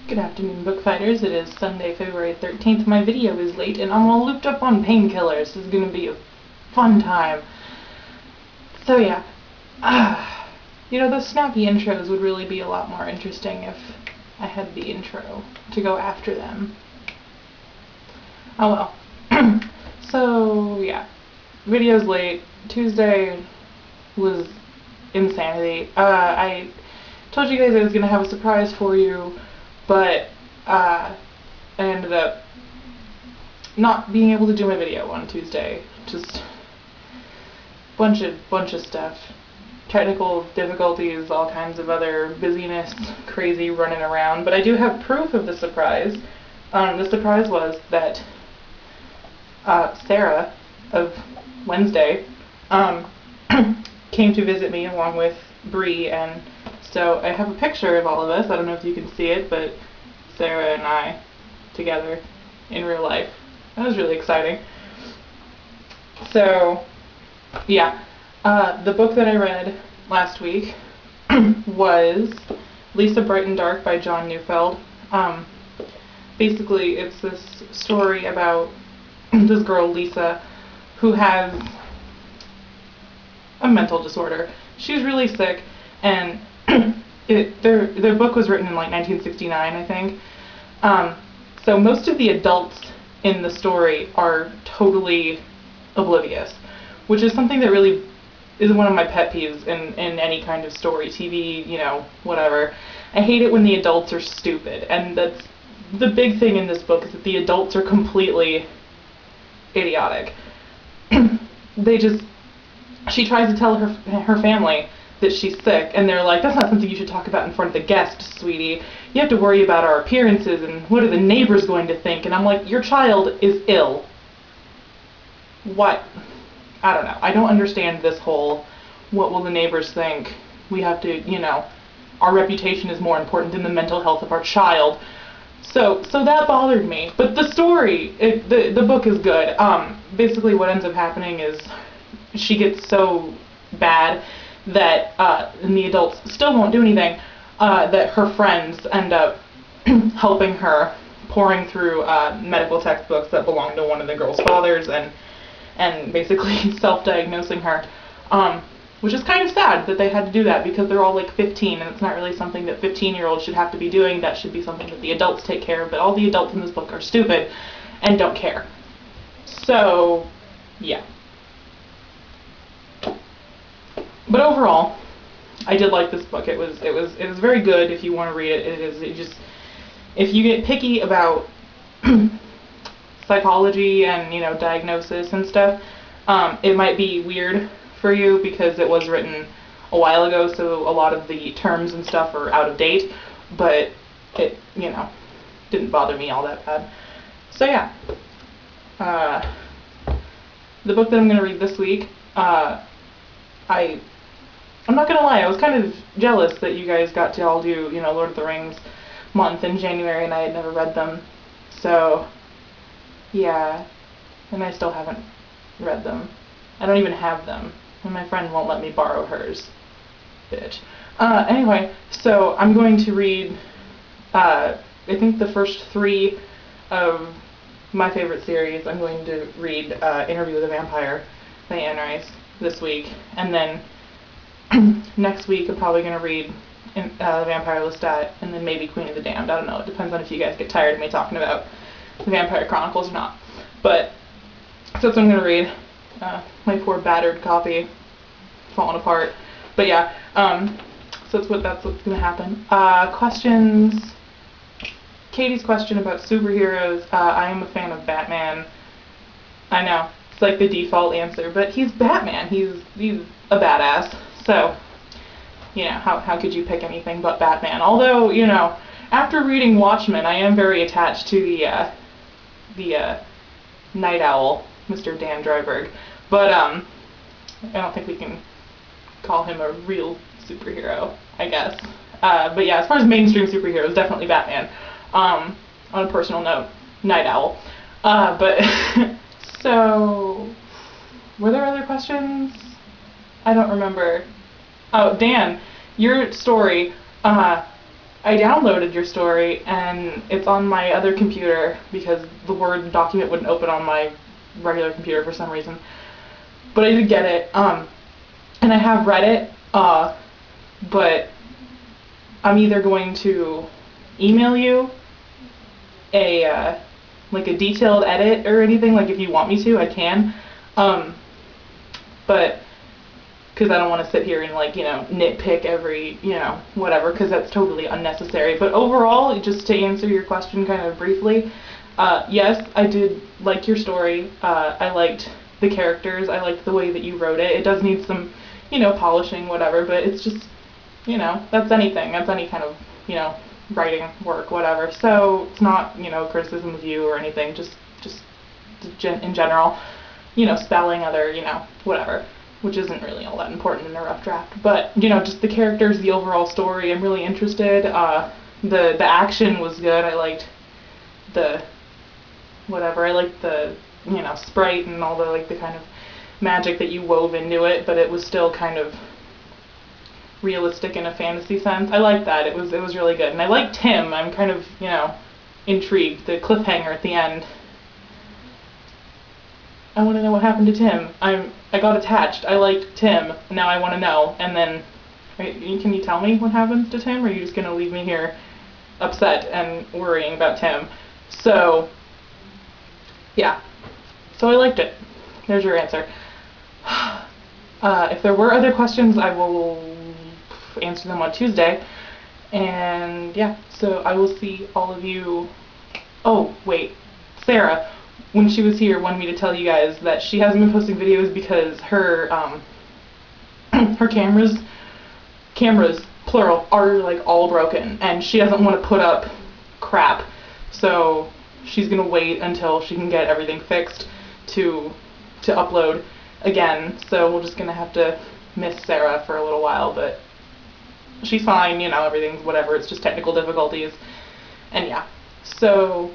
Good afternoon, Bookfighters. It is Sunday, February 13th. My video is late, and I'm all looped up on painkillers. This is going to be a fun time. So yeah, those snappy intros would really be a lot more interesting if I had the intro to go after them. Oh well. So yeah, video's late. Tuesday was insanity. I told you guys I was going to have a surprise for you, but I ended up not being able to do my video on Tuesday. Just bunch of stuff. Technical difficulties, all kinds of other busyness, crazy running around. But I do have proof of the surprise. The surprise was that Sarah of Wednesday came to visit me along with Bree, and so I have a picture of all of us. I don't know if you can see it, but Sarah and I together in real life. That was really exciting. So yeah, the book that I read last week was Lisa Bright and Dark by John Neufeld. Basically, it's this story about this girl, Lisa, who has a mental disorder. She's really sick, and their book was written in like 1969, I think. So most of the adults in the story are totally oblivious, which is something that really is one of my pet peeves in any kind of story, TV, whatever. I hate it when the adults are stupid, and that's the big thing in this book, is that the adults are completely idiotic. She tries to tell her family that she's sick, and they're like, that's not something you should talk about in front of the guests, sweetie. You have to worry about our appearances, and what are the neighbors going to think? And I'm like, your child is ill. What? I don't know. I don't understand this whole, what will the neighbors think? We have to, our reputation is more important than the mental health of our child. So that bothered me. But the story, the book is good. Basically what ends up happening is she gets so bad that, and the adults still won't do anything, that her friends end up helping her, pouring through medical textbooks that belong to one of the girl's fathers, and basically self-diagnosing her, which is kind of sad that they had to do that, because they're all like 15, and it's not really something that 15-year-olds should have to be doing. That should be something that the adults take care of, but all the adults in this book are stupid and don't care. So yeah. But overall, I did like this book. It was very good. If you want to read it, if you get picky about psychology and diagnosis and stuff, it might be weird for you because it was written a while ago, so a lot of the terms and stuff are out of date. But it didn't bother me all that bad. So yeah, the book that I'm going to read this week, I'm not gonna lie, I was kind of jealous that you guys got to all do, Lord of the Rings month in January, and I had never read them. So, yeah, and I still haven't read them. I don't even have them, and my friend won't let me borrow hers. Bitch. Anyway, so I'm going to read, I think the first 3 of my favorite series. I'm going to read Interview with a Vampire by Anne Rice this week, and then next week I'm probably going to read Vampire Lestat, and then maybe Queen of the Damned. I don't know. It depends on if you guys get tired of me talking about the Vampire Chronicles or not. But so that's what I'm going to read. My poor battered copy, falling apart. But yeah, so that's what's going to happen. Questions. Katie's question about superheroes. I am a fan of Batman. I know, it's like the default answer, but he's Batman. He's a badass. So, how could you pick anything but Batman? Although, after reading Watchmen, I am very attached to the Night Owl, Mr. Dan Dryberg. But, I don't think we can call him a real superhero, I guess. But yeah, as far as mainstream superheroes, definitely Batman. On a personal note, Night Owl. But, so, were there other questions? I don't remember. Oh, Dan, your story I downloaded your story, and it's on my other computer because the Word document wouldn't open on my regular computer for some reason. But I did get it, and I have read it, but I'm either going to email you a like a detailed edit or anything. Like, if you want me to, I can, but because I don't want to sit here and, like, you know, nitpick every, you know, whatever, because that's totally unnecessary. But overall, just to answer your question kind of briefly, yes, I did like your story. I liked the characters. I liked the way that you wrote it. It does need some, you know, polishing, whatever, but it's just, you know, that's anything. That's any kind of, you know, writing work, whatever. So it's not, you know, criticism of you or anything, just in general, you know, spelling, other, you know, whatever, which isn't really all that important in a rough draft. But, you know, just the characters, the overall story, I'm really interested. The action was good. I liked the, whatever, I liked the, you know, sprite and all the, like, the kind of magic that you wove into it, but it was still kind of realistic in a fantasy sense. I liked that. It was really good. And I liked Tim. I'm kind of, you know, intrigued. The cliffhanger at the end. I want to know what happened to Tim. I got attached. I liked Tim. Now I want to know. And then, can you tell me what happens to Tim, or are you just going to leave me here upset and worrying about Tim? So, yeah. So I liked it. There's your answer. If there were other questions, I will answer them on Tuesday. And yeah, so I will see all of you. Oh, wait. Sarah, when she was here, wanted me to tell you guys that she hasn't been posting videos because her her cameras plural, are, like, all broken, and she doesn't want to put up crap. So she's gonna wait until she can get everything fixed to upload again. So we're just gonna have to miss Sarah for a little while, but she's fine, you know, everything's whatever, it's just technical difficulties. And yeah, so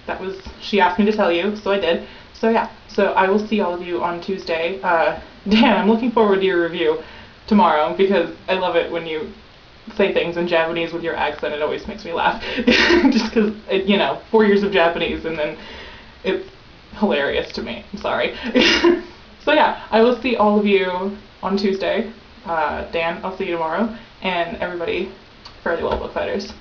that was, she asked me to tell you, so I did. So yeah, so I will see all of you on Tuesday. Dan, I'm looking forward to your review tomorrow, because I love it when you say things in Japanese with your accent. It always makes me laugh. Just because, you know, 4 years of Japanese, and then it's hilarious to me. I'm sorry. So yeah, I will see all of you on Tuesday. Dan, I'll see you tomorrow. And everybody, fairly well, Bookfighters.